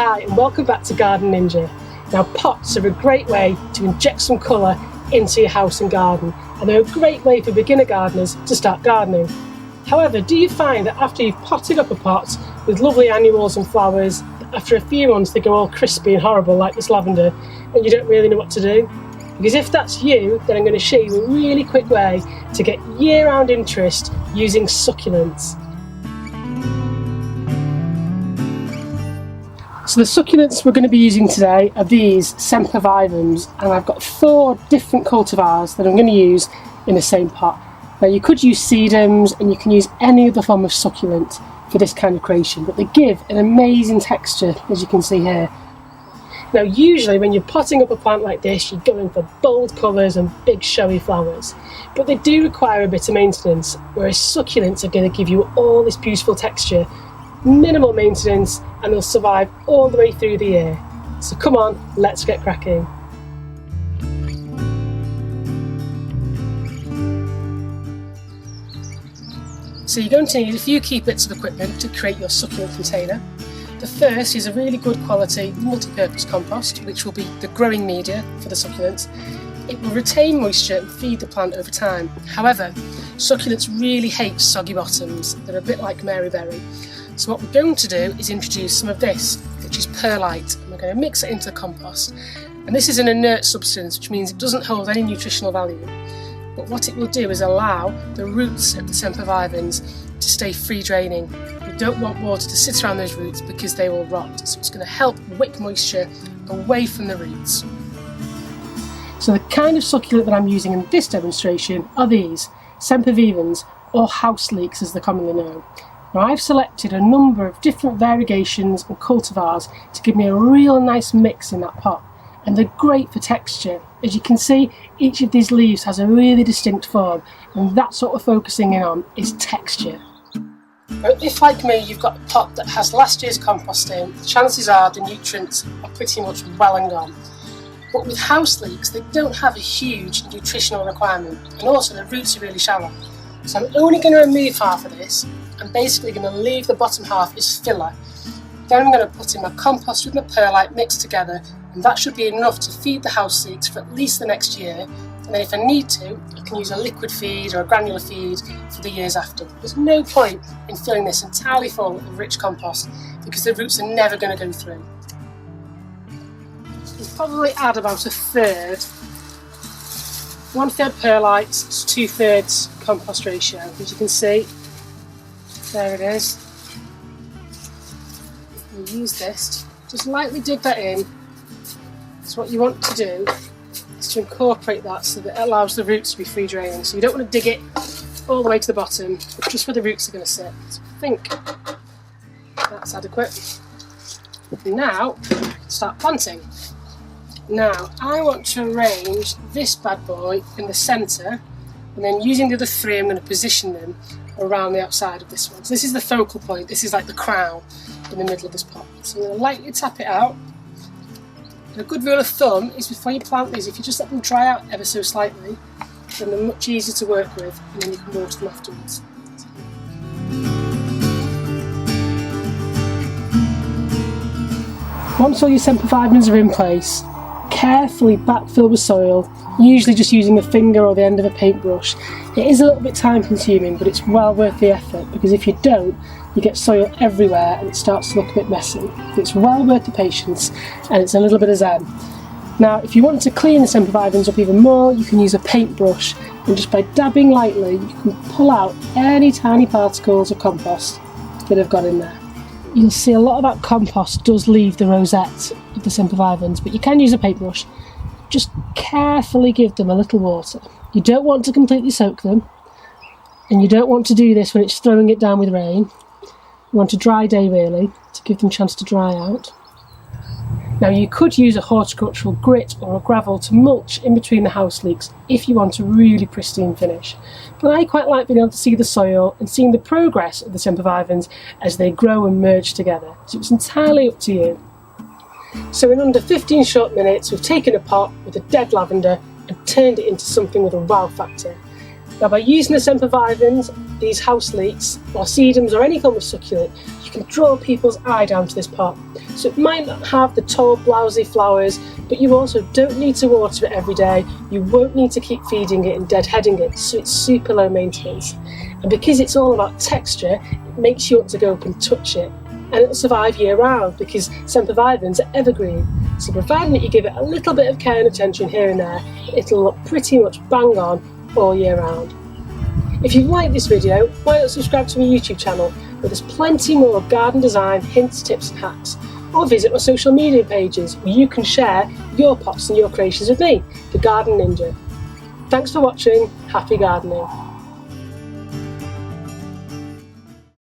Hi and welcome back to Garden Ninja. Now pots are a great way to inject some colour into your house and garden, and they're a great way for beginner gardeners to start gardening. However, do you find that after you've potted up a pot with lovely annuals and flowers, after a few months they go all crispy and horrible like this lavender and you don't really know what to do? Because if that's you, then I'm going to show you a really quick way to get year-round interest using succulents. So the succulents we're going to be using today are these Sempervivums, and I've got 4 different cultivars that I'm going to use in the same pot. Now you could use sedums and you can use any other form of succulent for this kind of creation, but they give an amazing texture, as you can see here. Now usually when you're potting up a plant like this, you're going for bold colours and big showy flowers, but they do require a bit of maintenance, whereas succulents are going to give you all this beautiful texture, minimal maintenance, and they'll survive all the way through the year. So come on, let's get cracking. So you're going to need a few key bits of equipment to create your succulent container. The first is a really good quality multi-purpose compost, which will be the growing media for the succulents. It will retain moisture and feed the plant over time. However, succulents really hate soggy bottoms. They're a bit like Mary Berry. So what we're going to do is introduce some of this, which is perlite, and we're going to mix it into the compost. And this is an inert substance, which means it doesn't hold any nutritional value. But what it will do is allow the roots of the Sempervivums to stay free draining. We don't want water to sit around those roots because they will rot. So it's going to help wick moisture away from the roots. So the kind of succulent that I'm using in this demonstration are these Sempervivums, or house leeks as they're commonly known. Now I've selected a number of different variegations and cultivars to give me a real nice mix in that pot, and they're great for texture. As you can see, each of these leaves has a really distinct form, and that's what we're focusing in on, is texture. Now, if like me you've got a pot that has last year's compost in, the chances are the nutrients are pretty much well and gone. But with house leeks, they don't have a huge nutritional requirement, and also the roots are really shallow. So I'm only going to remove half of this. I'm basically going to leave the bottom half as filler. Then I'm going to put in my compost with my perlite mixed together, and that should be enough to feed the house leeks for at least the next year. And then if I need to, I can use a liquid feed or a granular feed for the years after. There's no point in filling this entirely full of rich compost because the roots are never going to go through. We'll probably add about a third, 1/3 perlite to 2/3 compost ratio. As you can see, there it is. We'll use this, just lightly dig that in. So what you want to do is to incorporate that so that it allows the roots to be free draining. So you don't want to dig it all the way to the bottom, but just where the roots are going to sit. So I think that's adequate. Now, start planting. Now, I want to arrange this bad boy in the centre, and then using the other 3 I'm going to position them around the outside of this one. So this is the focal point, this is like the crown in the middle of this pot. So I'm going to lightly tap it out. And a good rule of thumb is before you plant these, if you just let them dry out ever so slightly, then they're much easier to work with, and then you can water them afterwards. Once all your Sempervivums are in place, carefully backfill with soil, usually just using a finger or the end of a paintbrush. It is a little bit time consuming, but it's well worth the effort, because if you don't, you get soil everywhere and it starts to look a bit messy. It's well worth the patience, and it's a little bit of zen. Now if you want to clean the Sempervivums up even more, you can use a paintbrush, and just by dabbing lightly you can pull out any tiny particles of compost that have got in there. You'll see a lot of that compost does leave the rosette of the Sempervivums, but you can use a paintbrush. Just carefully give them a little water. You don't want to completely soak them, and you don't want to do this when it's throwing it down with rain. You want a dry day really, to give them a chance to dry out. Now you could use a horticultural grit or a gravel to mulch in between the house leeks if you want a really pristine finish. But I quite like being able to see the soil and seeing the progress of the Sempervivums as they grow and merge together. So it's entirely up to you. So in under 15 short minutes we've taken a pot with a dead lavender and turned it into something with a wow factor. Now, by using the Sempervivums, these house leeks, or sedums, or any form of succulent, you can draw people's eye down to this pot. So it might not have the tall, blousy flowers, but you also don't need to water it every day. You won't need to keep feeding it and deadheading it, so it's super low maintenance. And because it's all about texture, it makes you want to go up and touch it. And it'll survive year round because Sempervivums are evergreen. So providing that you give it a little bit of care and attention here and there, it'll look pretty much bang on all year round. If you've liked this video, why not subscribe to my YouTube channel, where there's plenty more garden design hints, tips and hacks. Or visit my social media pages where you can share your pots and your creations with me, the Garden Ninja. Thanks for watching, happy gardening.